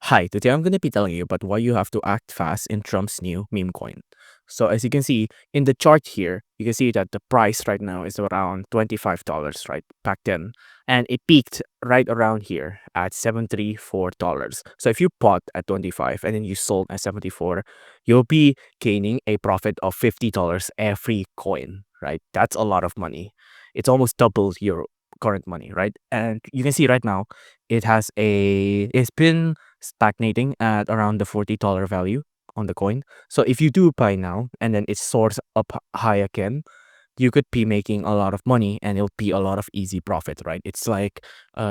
Hi, today I'm going to be telling you about why you have to act fast in Trump's new meme coin. So as you can see in the chart here, you can see that the price right now is around $25, right? Back then. And it peaked right around here at $74. So if you bought at 25 and then you sold at 74, you'll be gaining a profit of $50 every coin, right? That's a lot of money. It's almost double your current money, right? And you can see right now it's been stagnating at around the $40 value on the coin. So if you do buy now and then it soars up high again, you could be making a lot of money and it'll be a lot of easy profit, right? It's like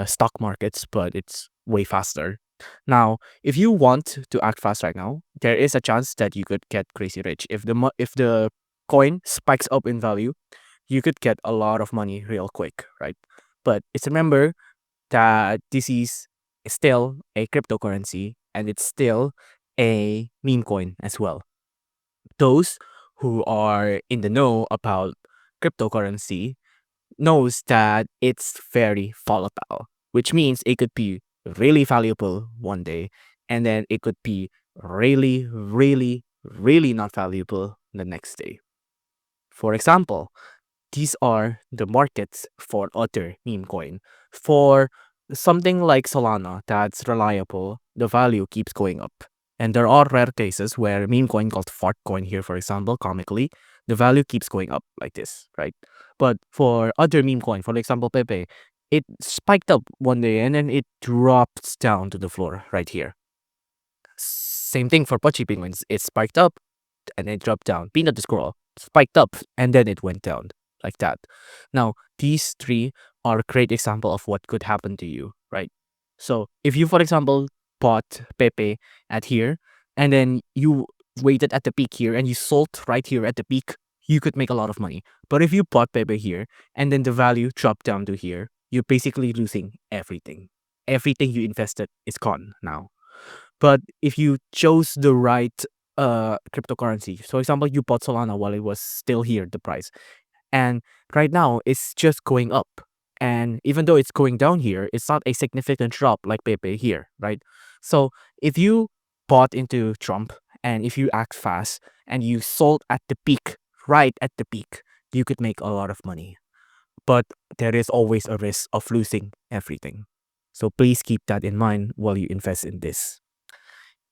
stock markets, but it's way faster. Now, if you want to act fast right now, there is a chance that you could get crazy rich. If the coin spikes up in value, you could get a lot of money real quick, right? But it's remember that this is still a cryptocurrency and it's still a meme coin as well. Those who are in the know about cryptocurrency knows that it's very volatile, which means it could be really valuable one day and then it could be really, really, really not valuable the next day. For example, these are the markets for other meme coin. For something like Solana that's reliable, the value keeps going up. And there are rare cases where meme coin called fart coin here, for example, comically, the value keeps going up like this, right? But for other meme coin, for example, Pepe, it spiked up one day and then it drops down to the floor right here. Same thing for Pochi penguins. It spiked up and then dropped down. Peanut the squirrel spiked up and then it went down like that. Now, these three are a great example of what could happen to you, right? So, if you, for example, bought Pepe at here and then you waited at the peak here and you sold right here at the peak, you could make a lot of money. But if you bought Pepe here and then the value dropped down to here, you're basically losing everything. Everything you invested is gone now. But if you chose the right cryptocurrency, so for example, you bought Solana while it was still here, the price, and right now it's just going up. And even though it's going down here, it's not a significant drop like Pepe here, right? So if you bought into Trump and if you act fast and you sold at the peak, right at the peak, you could make a lot of money. But there is always a risk of losing everything. So please keep that in mind while you invest in this.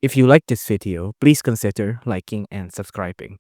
If you like this video, please consider liking and subscribing.